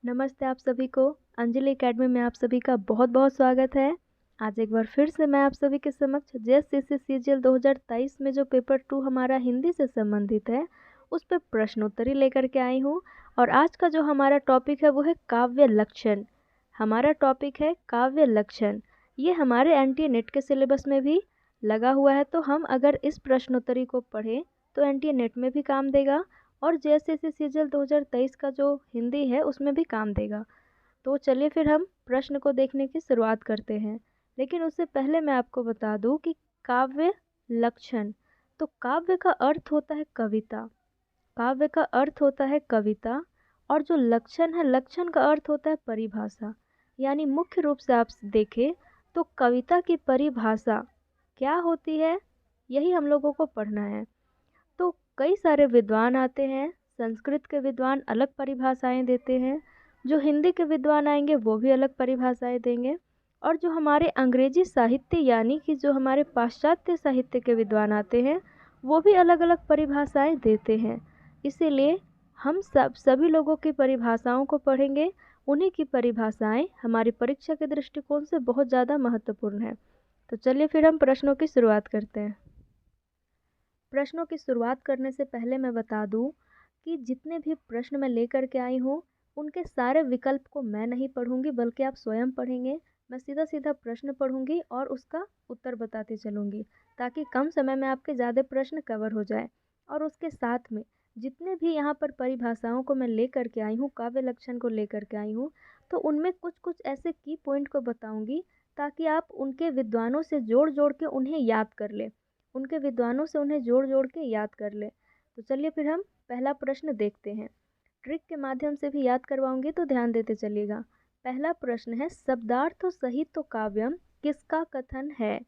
नमस्ते आप सभी को। अंजलि एकेडमी में आप सभी का बहुत बहुत स्वागत है। आज एक बार फिर से मैं आप सभी के समक्ष जेएससीसी सीजीएल 2023 में जो पेपर 2 हमारा हिंदी से संबंधित है उस पर प्रश्नोत्तरी लेकर के आई हूँ। और आज का जो हमारा टॉपिक है वो है काव्य लक्षण। हमारा टॉपिक है काव्य लक्षण। ये हमारे एनटीए नेट के सिलेबस में भी लगा हुआ है, तो हम अगर इस प्रश्नोत्तरी को पढ़ें तो एनटीए नेट में भी काम देगा और जेएससीसी सीजीएल 2023 का जो हिंदी है उसमें भी काम देगा। तो चलिए फिर हम प्रश्न को देखने की शुरुआत करते हैं। लेकिन उससे पहले मैं आपको बता दूं कि काव्य लक्षण, तो काव्य का अर्थ होता है कविता। काव्य का अर्थ होता है कविता। और जो लक्षण है, लक्षण का अर्थ होता है परिभाषा। यानी मुख्य रूप से आप देखें तो कविता की परिभाषा क्या होती है, यही हम लोगों को पढ़ना है। तो कई सारे विद्वान आते हैं। संस्कृत के विद्वान अलग परिभाषाएं देते हैं, जो हिंदी के विद्वान आएंगे वो भी अलग परिभाषाएं देंगे, और जो हमारे अंग्रेजी साहित्य यानी कि जो हमारे पाश्चात्य साहित्य के विद्वान आते हैं वो भी अलग अलग परिभाषाएं देते हैं। इसीलिए हम सभी लोगों की परिभाषाओं को पढ़ेंगे। उन्हीं की परिभाषाएं हमारी परीक्षा के दृष्टिकोण से बहुत ज़्यादा महत्वपूर्ण है। तो चलिए फिर हम प्रश्नों की शुरुआत करते हैं। प्रश्नों की शुरुआत करने से पहले मैं बता दूं कि जितने भी प्रश्न मैं लेकर के आई हूँ उनके सारे विकल्प को मैं नहीं पढ़ूंगी, बल्कि आप स्वयं पढ़ेंगे। मैं सीधा सीधा प्रश्न पढ़ूंगी और उसका उत्तर बताती चलूंगी, ताकि कम समय में आपके ज़्यादा प्रश्न कवर हो जाए। और उसके साथ में जितने भी यहाँ पर परिभाषाओं को मैं लेकर के आई हूँ, काव्य लक्षण को लेकर के आई हूँ, तो उनमें कुछ कुछ ऐसे की पॉइंट को बताऊंगी ताकि आप उनके विद्वानों से जोड़ जोड़ के उन्हें याद कर ले, उनके विद्वानों से उन्हें जोड़ जोड़ के याद कर ले। तो चलिए फिर हम पहला प्रश्न देखते हैं। ट्रिक के माध्यम से भी याद करवाऊंगी, तो ध्यान देते चलिएगा। पहला प्रश्न है, शब्दार्थ सहित तो काव्यम किसका कथन है।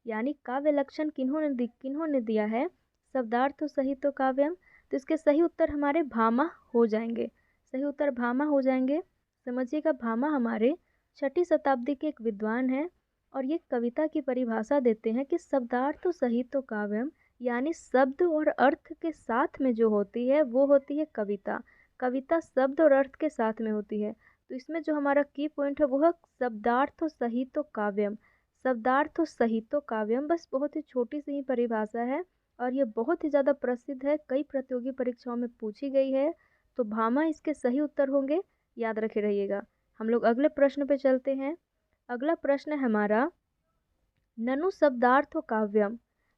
यानी काव्य लक्षण किन्होंने दिया है। शब्दार्थ सहित तो काव्यम, तो इसके सही उत्तर हमारे भामा हो जाएंगे। सही उत्तर भामा हो जाएंगे। समझिएगा, भामा हमारे 6ठी शताब्दी के एक विद्वान हैं और ये कविता की परिभाषा देते हैं कि शब्दार्थ सहित तो काव्यम, यानी शब्द और अर्थ के साथ में जो होती है वो होती है कविता। कविता शब्द और अर्थ के साथ में होती है। तो इसमें जो हमारा की पॉइंट है वो है शब्दार्थ सहित काव्यम। शब्दार्थ सहित काव्यम, बस बहुत ही छोटी सी ही परिभाषा है और ये बहुत ही ज़्यादा प्रसिद्ध है, कई प्रतियोगी परीक्षाओं में पूछी गई है। तो भामा इसके सही उत्तर होंगे, याद रखे रहिएगा। हम लोग अगले प्रश्न पे चलते हैं। अगला प्रश्न है हमारा, ननु शब्दार्थो काव्यम।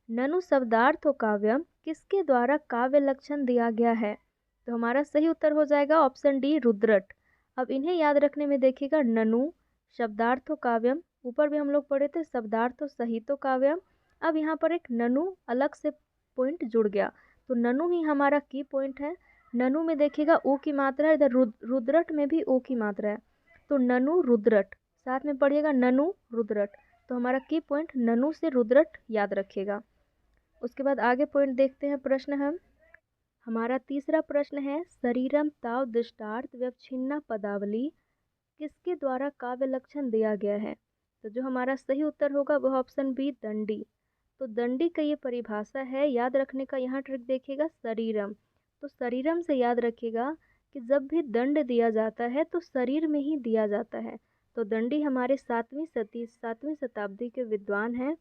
ननु शब्दार्थो काव्यम किसके द्वारा काव्य लक्षण दिया गया है। तो हमारा सही उत्तर हो जाएगा ऑप्शन डी, रुद्रट। अब इन्हें याद रखने में देखिएगा, ननु शब्दार्थो काव्यम, ऊपर भी हम लोग पढ़े थे शब्दार्थो सहितो काव्यम। अब यहाँ पर एक ननु अलग से पॉइंट जुड़ गया, तो ननु ही हमारा की पॉइंट है। ननु में देखिएगा ओ की मात्रा है, इधर रुद्रट में भी ओ की मात्रा है, तो ननु रुद्रट, साथ में पढ़िएगा ननु रुद्रट। तो हमारा की पॉइंट ननु से रुद्रट याद रखिएगा। उसके बाद आगे पॉइंट देखते हैं। प्रश्न हमारा तीसरा प्रश्न है, शरीरम ताव दृष्टार्थ व्यवच्छिन्ना पदावली किसके द्वारा काव्य लक्षण दिया गया है। तो जो हमारा सही उत्तर होगा वह ऑप्शन बी, दंडी। तो दंडी का ये परिभाषा है, याद रखने का यहाँ ट्रिक देखिएगा, शरीरम। तो शरीरम से याद रखिएगा कि जब भी दंड दिया जाता है तो शरीर में ही दिया जाता है। तो दंडी हमारे 7वीं शताब्दी के विद्वान हैं,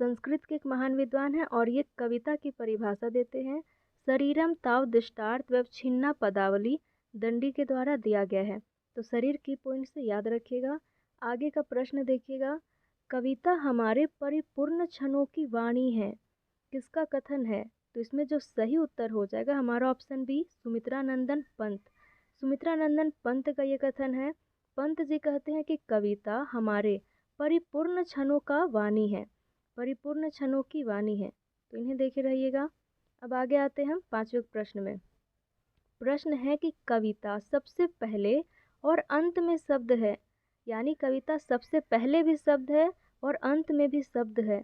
संस्कृत के एक महान विद्वान हैं, और ये कविता की परिभाषा देते हैं। शरीरम ताव दृष्टार्थ व्यवच्छिन्ना पदावली दंडी के द्वारा दिया गया है। तो शरीर की पॉइंट से याद रखिएगा। आगे का प्रश्न देखिएगा, कविता हमारे परिपूर्ण क्षणों की वाणी है, किसका कथन है। तो इसमें जो सही उत्तर हो जाएगा हमारा ऑप्शन बी, सुमित्रानंदन पंत। सुमित्रानंदन पंत का ये कथन है। पंत जी कहते हैं कि कविता हमारे परिपूर्ण क्षणों का वाणी है, परिपूर्ण क्षणों की वाणी है। तो इन्हें देखे रहिएगा। अब आगे आते हैं हम 5वें प्रश्न में। प्रश्न है कि कविता सबसे पहले और अंत में शब्द है, यानी कविता सबसे पहले भी शब्द है और अंत में भी शब्द है,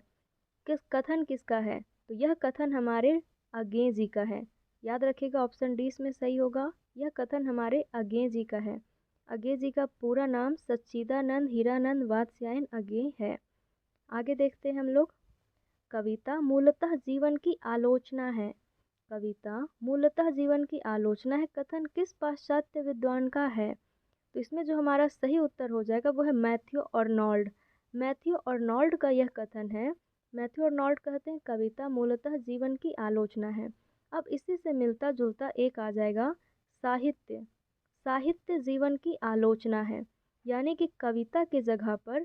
कथन किसका है। तो यह कथन हमारे अज्ञे जी का है। याद रखिएगा ऑप्शन डी इसमें सही होगा। यह कथन हमारे अज्ञे जी का है। अज्ञे जी का पूरा नाम सच्चिदानंद हीरानंद वात्स्यायन अज्ञे है। आगे देखते हैं हम लोग। कविता मूलतः जीवन की आलोचना है। कविता मूलतः जीवन की आलोचना है, कथन किस पाश्चात्य विद्वान का है। तो इसमें जो हमारा सही उत्तर हो जाएगा वो है मैथ्यू आर्नोल्ड। मैथ्यू आर्नोल्ड का यह कथन है। मैथ्यू आर्नोल्ड कहते हैं कविता मूलतः जीवन की आलोचना है। अब इसी से मिलता जुलता एक आ जाएगा साहित्य। साहित्य जीवन की आलोचना है, यानी कि कविता की जगह पर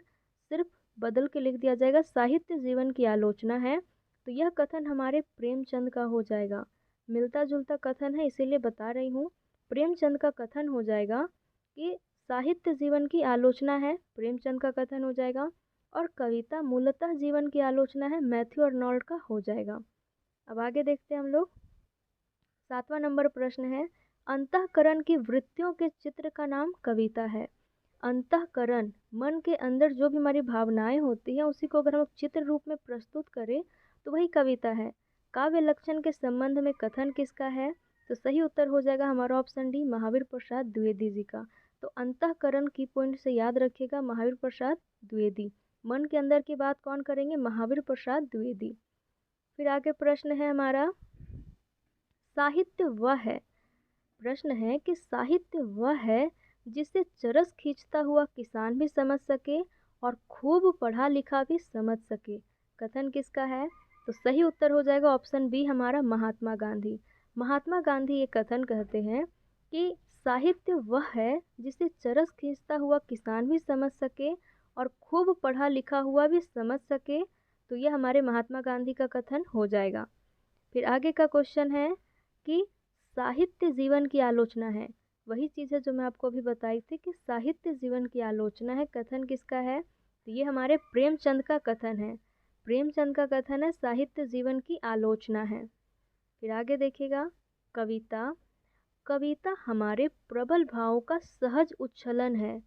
सिर्फ बदल के लिख दिया जाएगा साहित्य जीवन की आलोचना है। तो यह कथन हमारे प्रेमचंद का हो जाएगा। मिलता जुलता कथन है इसीलिए बता रही हूँ। प्रेमचंद का कथन हो जाएगा कि साहित्य जीवन की आलोचना है, प्रेमचंद का कथन हो जाएगा। और कविता मूलतः जीवन की आलोचना है, मैथ्यू आर्नोल्ड का हो जाएगा। अब आगे देखते हैं हम लोग। 7वां नंबर प्रश्न है, अंतःकरण की वृत्तियों के चित्र का नाम कविता है। अंतःकरण मन के अंदर जो भी हमारी भावनाएं होती हैं उसी को अगर हम चित्र रूप में प्रस्तुत करें तो वही कविता है। काव्य लक्षण के संबंध में कथन किसका है? तो सही उत्तर हो जाएगा हमारा ऑप्शन डी, महावीर प्रसाद द्विवेदी जी का। तो अंतःकरण की पॉइंट से याद रखिएगा, महावीर प्रसाद द्विवेदी। मन के अंदर की बात कौन करेंगे? महावीर प्रसाद द्विवेदी। फिर आगे प्रश्न है हमारा, साहित्य वह है। प्रश्न है कि साहित्य वह है जिसे चरस खींचता हुआ किसान भी समझ सके और खूब पढ़ा लिखा भी समझ सके। कथन किसका है? तो सही उत्तर हो जाएगा ऑप्शन बी हमारा, महात्मा गांधी। महात्मा गांधी ये कथन कहते हैं कि साहित्य वह है जिसे चरस खींचता हुआ किसान भी समझ सके और खूब पढ़ा लिखा हुआ भी समझ सके। तो यह हमारे महात्मा गांधी का कथन हो जाएगा। फिर आगे का क्वेश्चन है कि साहित्य जीवन की आलोचना है। वही चीज़ है जो मैं आपको अभी बताई थी कि साहित्य जीवन की आलोचना है। कथन किसका है? तो ये हमारे प्रेमचंद का कथन है। प्रेमचंद का कथन है साहित्य जीवन की आलोचना है। फिर आगे देखिएगा, कविता। कविता हमारे प्रबल भावों का सहज उच्छलन है।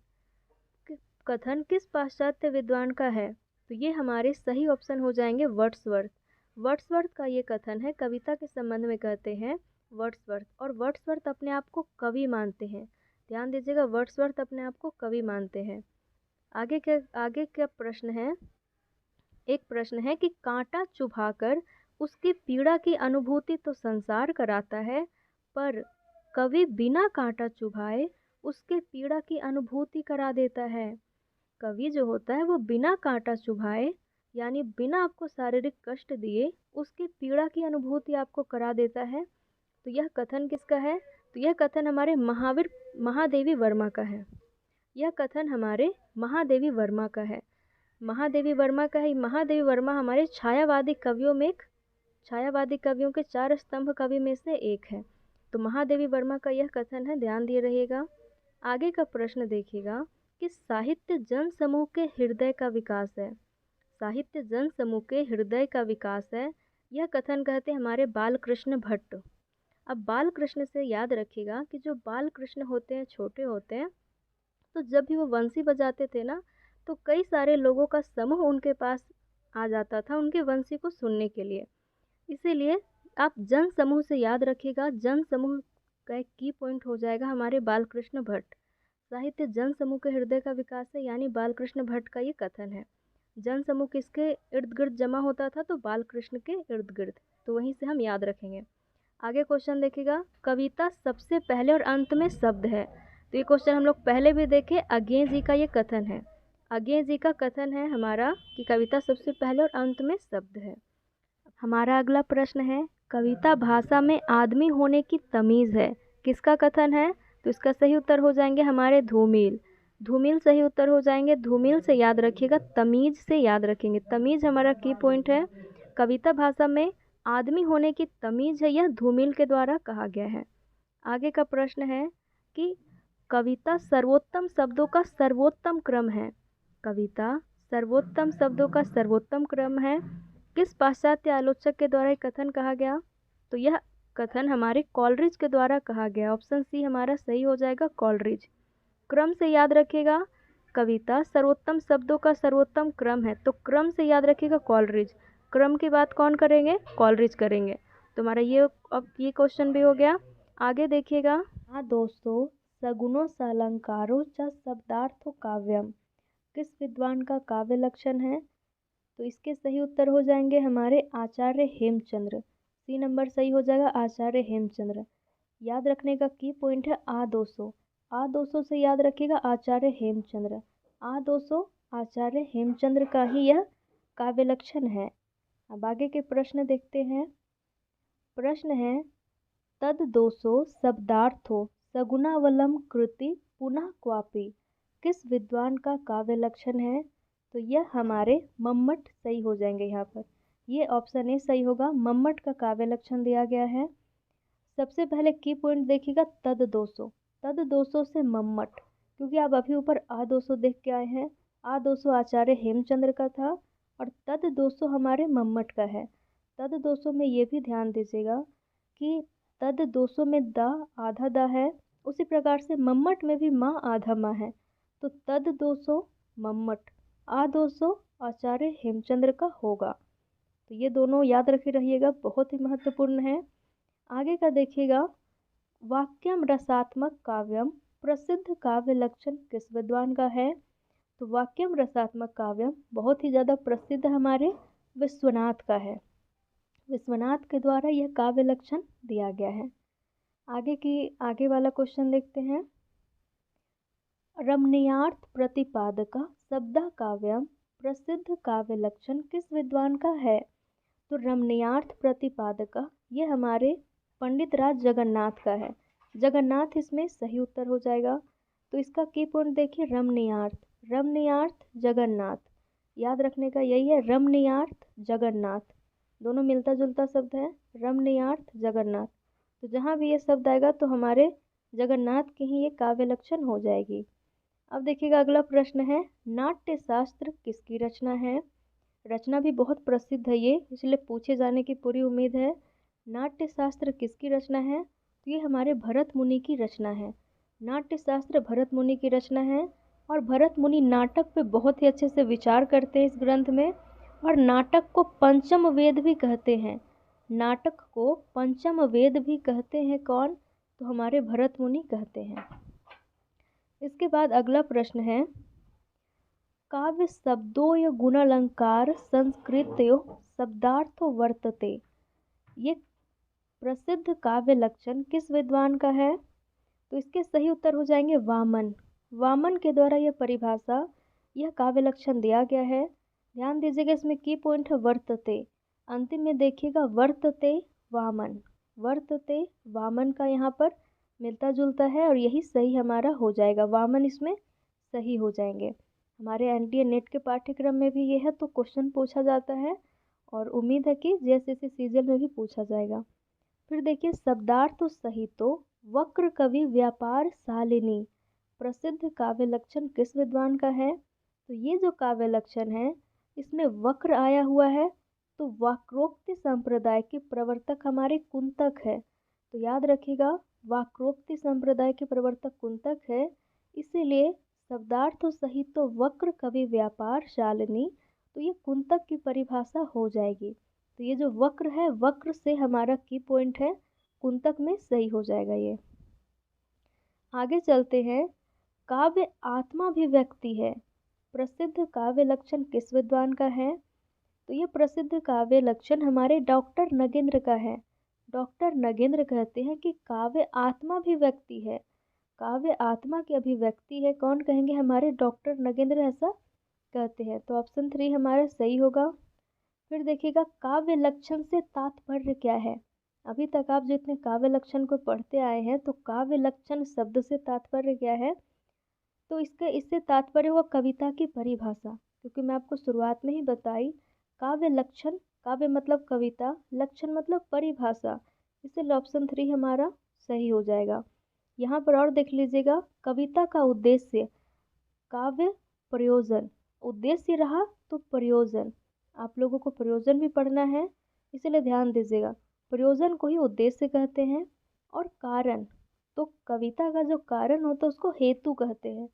कथन किस पाश्चात्य विद्वान का है? तो ये हमारे सही ऑप्शन हो जाएंगे वर्ड्सवर्थ। वर्ड्सवर्थ का ये कथन है, कविता के संबंध में कहते हैं वर्ड्सवर्थ। और वर्ड्सवर्थ अपने आप को कवि मानते हैं। ध्यान दीजिएगा, वर्ड्सवर्थ अपने आप को कवि मानते हैं। आगे क्या प्रश्न है? एक प्रश्न है कि कांटा चुभाकर उसकी पीड़ा की अनुभूति तो संसार कराता है, पर कवि बिना कांटा चुभाए उसके पीड़ा की अनुभूति करा देता है। कवि जो होता है वो बिना कांटा चुभाए, यानी बिना आपको शारीरिक कष्ट दिए, उसकी पीड़ा की अनुभूति आपको करा देता है। तो यह कथन किसका है? तो यह कथन हमारे महादेवी वर्मा का है। यह कथन हमारे महादेवी वर्मा का है। महादेवी वर्मा का है। महादेवी वर्मा हमारे छायावादी कवियों के 4 स्तंभ कवि में से एक है। तो महादेवी वर्मा का यह कथन है, ध्यान दिए रहिएगा। आगे का प्रश्न देखिएगा कि साहित्य जन समूह के हृदय का विकास है। साहित्य जन समूह के हृदय का विकास है, यह कथन कहते हैं हमारे बालकृष्ण भट्ट। अब बालकृष्ण से याद रखिएगा कि जो बालकृष्ण होते हैं, छोटे होते हैं, तो जब भी वो बंसी बजाते थे ना, तो कई सारे लोगों का समूह उनके पास आ जाता था उनके बंसी को सुनने के लिए। इसीलिए आप जन समूह से याद रखिएगा, जन समूह का एक की पॉइंट हो जाएगा हमारे बालकृष्ण भट्ट। साहित्य जन समूह के हृदय का विकास है, यानी बालकृष्ण भट्ट का ये कथन है। जन समूह किसके इर्द गिर्द जमा होता था? तो बालकृष्ण के इर्द गिर्द। तो वहीं से हम याद रखेंगे। आगे क्वेश्चन देखिएगा, कविता सबसे पहले और अंत में शब्द है। तो ये क्वेश्चन हम लोग पहले भी देखे, अज्ञे जी का ये कथन है। अज्ञे जी का कथन है हमारा कि कविता सबसे पहले और अंत में शब्द है। हमारा अगला प्रश्न है, कविता भाषा में आदमी होने की तमीज़ है। किसका कथन है? तो इसका सही उत्तर हो जाएंगे हमारे धूमिल। धूमिल सही उत्तर हो जाएंगे। धूमिल से याद रखिएगा, तमीज़ से याद रखेंगे। तमीज़ हमारा की पॉइंट है। कविता भाषा में आदमी होने की तमीज़ है, यह धूमिल के द्वारा कहा गया है। आगे का प्रश्न है कि कविता सर्वोत्तम शब्दों का सर्वोत्तम क्रम है। कविता सर्वोत्तम शब्दों का सर्वोत्तम क्रम है। किस पाश्चात्य आलोचक के द्वारा कथन कहा गया? तो यह कथन हमारे कॉलरिज के द्वारा कहा गया। ऑप्शन सी हमारा सही हो जाएगा, कॉलरिज। क्रम से याद रखिएगा, कविता सर्वोत्तम शब्दों का सर्वोत्तम क्रम है, तो क्रम से याद रखिएगा कॉलरिज। क्रम की बात कौन करेंगे? कॉलरिज करेंगे। तो हमारा अब ये क्वेश्चन भी हो गया। आगे देखिएगा, हाँ दोस्तों, सगुणों सालंकारों च शब्दार्थो काव्यम किस विद्वान का काव्य लक्षण है? तो इसके सही उत्तर हो जाएंगे हमारे आचार्य हेमचंद्र। C नंबर सही हो जाएगा, आचार्य हेमचंद्र। याद रखने का की पॉइंट है आ 200। आ 200 से याद रखिएगा आचार्य हेमचंद्र। आ 200 आचार्य हेमचंद्र का ही यह काव्य लक्षण है। अब आगे के प्रश्न देखते हैं। प्रश्न है तद 200 शब्दार्थो सगुणावलम कृति पुनः क्वापि किस विद्वान का काव्य लक्षण है? तो यह हमारे मम्मट सही हो जाएंगे। यहाँ पर ये ऑप्शन ए सही होगा। मम्मट का काव्य लक्षण दिया गया है। सबसे पहले की पॉइंट देखिएगा तद 200 से मम्मट, क्योंकि आप अभी ऊपर आ 200 देख के आए हैं। आ 200 आचार्य हेमचंद्र का था और तद 200 हमारे मम्मट का है। तद 200 में ये भी ध्यान दीजिएगा कि तद 200 में द आधा द है, उसी प्रकार से मम्मट में भी माँ आधा माँ है। तो तद 200 मम्मट, आ 200 आचार्य हेमचंद्र का होगा। तो ये दोनों याद रखे रहिएगा, बहुत ही महत्वपूर्ण है। आगे का देखिएगा, वाक्यम रसात्मक काव्यम प्रसिद्ध काव्य लक्षण किस विद्वान का है? तो वाक्यम रसात्मक काव्यम बहुत ही ज़्यादा प्रसिद्ध हमारे विश्वनाथ का है। विश्वनाथ के द्वारा यह काव्य लक्षण दिया गया है। आगे वाला क्वेश्चन देखते हैं। रमणीयार्थ प्रतिपादका शब्द काव्यम प्रसिद्ध काव्य लक्षण किस विद्वान का है? तो रमणीयार्थ प्रतिपादका ये हमारे पंडित राज जगन्नाथ का है। जगन्नाथ इसमें सही उत्तर हो जाएगा। तो इसका की पॉइंट देखिए, रमणीयार्थ जगन्नाथ, याद रखने का यही है, रमणीयार्थ जगन्नाथ, दोनों मिलता जुलता शब्द है, रमणीयार्थ जगन्नाथ। तो जहाँ भी ये शब्द आएगा तो हमारे जगन्नाथ की ही ये काव्य लक्षण हो जाएगी। अब देखिएगा अगला प्रश्न है, नाट्य शास्त्र किसकी रचना है? रचना भी बहुत प्रसिद्ध है ये, इसलिए पूछे जाने की पूरी उम्मीद है। नाट्य शास्त्र किसकी रचना है? तो ये हमारे भरत मुनि की रचना है। नाट्य शास्त्र भरत मुनि की रचना है और भरत मुनि नाटक पे बहुत ही अच्छे से विचार करते हैं इस ग्रंथ में। और नाटक को पंचम वेद भी कहते हैं। नाटक को पंचम वेद भी कहते हैं कौन? तो हमारे भरत मुनि कहते हैं। इसके बाद अगला प्रश्न है, काव्य शब्दोय गुणालंकार संस्कृत्यो शब्दार्थो वर्तते ये प्रसिद्ध काव्य लक्षण किस विद्वान का है? तो इसके सही उत्तर हो जाएंगे वामन। वामन के द्वारा यह परिभाषा, यह काव्य लक्षण दिया गया है। ध्यान दीजिएगा, इसमें की पॉइंट है वर्तते, अंतिम में देखिएगा वर्तते वामन। वर्तते वामन का यहाँ पर मिलता जुलता है और यही सही हमारा हो जाएगा। वामन इसमें सही हो जाएंगे। हमारे एनडीए नेट के पाठ्यक्रम में भी ये है, तो क्वेश्चन पूछा जाता है और उम्मीद है कि जेएसएससी सीजीएल में भी पूछा जाएगा। फिर देखिए, शब्दार्थ सहितो वक्र कवि व्यापार शालिनी प्रसिद्ध काव्य लक्षण किस विद्वान का है? तो ये जो काव्य लक्षण है इसमें वक्र आया हुआ है, तो वाक्रोक्ति संप्रदाय के प्रवर्तक हमारे कुंतक है। तो याद रखिएगा, वाक्रोक्ति संप्रदाय के प्रवर्तक कुंतक है, इसीलिए शब्दार्थ सहित तो वक्र कवि व्यापार शालिनी, तो ये कुंतक की परिभाषा हो जाएगी। तो ये जो वक्र है, वक्र से हमारा की पॉइंट है कुंतक में सही हो जाएगा ये। आगे चलते हैं, काव्य आत्माभिव्यक्ति है प्रसिद्ध काव्य लक्षण किस विद्वान का है? तो ये प्रसिद्ध काव्य लक्षण हमारे डॉक्टर नगेंद्र का है। डॉक्टर नगेंद्र कहते हैं कि काव्य आत्माभिव्यक्ति है, काव्य आत्मा की अभिव्यक्ति है। कौन कहेंगे? हमारे डॉक्टर नगेंद्र ऐसा कहते हैं। तो ऑप्शन 3 हमारा सही होगा। फिर देखिएगा, काव्य लक्षण से तात्पर्य क्या है? अभी तक आप जितने काव्य लक्षण को पढ़ते आए हैं, तो काव्य लक्षण शब्द से तात्पर्य क्या है? तो इससे तात्पर्य हुआ कविता की परिभाषा, क्योंकि मैं आपको शुरुआत में ही बताई, काव्य लक्षण, काव्य मतलब कविता, लक्षण मतलब परिभाषा, इसलिए ऑप्शन 3 हमारा सही हो जाएगा। यहाँ पर और देख लीजिएगा, कविता का उद्देश्य, काव्य प्रयोजन, उद्देश्य रहा तो प्रयोजन, आप लोगों को प्रयोजन भी पढ़ना है, इसलिए ध्यान दीजिएगा, प्रयोजन को ही उद्देश्य कहते हैं। और कारण, तो कविता का जो कारण होता है उसको हेतु कहते हैं,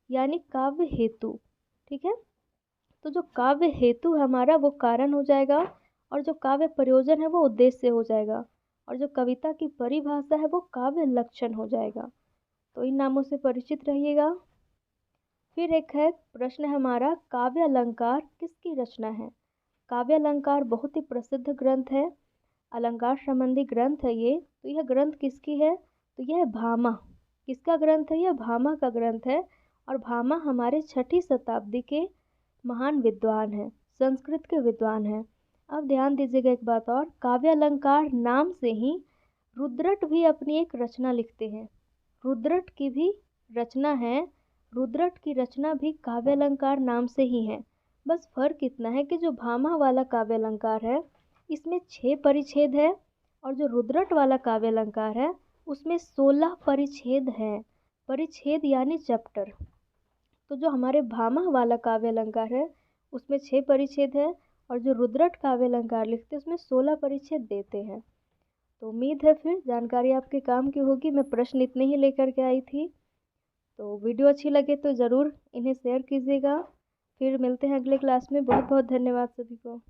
यानी काव्य हेतु। ठीक है, तो जो काव्य हेतु हमारा वो कारण हो जाएगा, और जो काव्य प्रयोजन है वो उद्देश्य हो जाएगा, और जो कविता की परिभाषा है वो काव्य लक्षण हो जाएगा। तो इन नामों से परिचित रहिएगा। फिर एक है प्रश्न हमारा, काव्य अलंकार किसकी रचना है? काव्य अलंकार बहुत ही प्रसिद्ध ग्रंथ है, अलंकार संबंधी ग्रंथ है ये। तो यह ग्रंथ किसकी है? तो यह भामा, किसका ग्रंथ है? यह भामा का ग्रंथ है। और भामा हमारे 6ठी शताब्दी के महान विद्वान हैं, संस्कृत के विद्वान हैं। अब ध्यान दीजिएगा एक बात और, काव्य अलंकार नाम से ही रुद्रट भी अपनी एक रचना लिखते हैं। रुद्रट की भी रचना है, रुद्रट की रचना भी काव्य अलंकार नाम से ही है। बस फर्क इतना है कि जो भामा वाला काव्य अलंकार है इसमें 6 परिच्छेद है, और जो रुद्रट वाला काव्य अलंकार है उसमें 16 परिच्छेद हैं। परिच्छेद यानी चैप्टर। तो जो हमारे भामा वाला काव्य अलंकार है उसमें 6 परिच्छेद है, और जो रुद्रट काव्य अलंकार लिखते हैं उसमें 16 परिच्छेद देते हैं। तो उम्मीद है फिर जानकारी आपके काम की होगी। मैं प्रश्न इतने ही लेकर के आई थी। तो वीडियो अच्छी लगे तो ज़रूर इन्हें शेयर कीजिएगा। फिर मिलते हैं अगले क्लास में। बहुत बहुत धन्यवाद सभी को।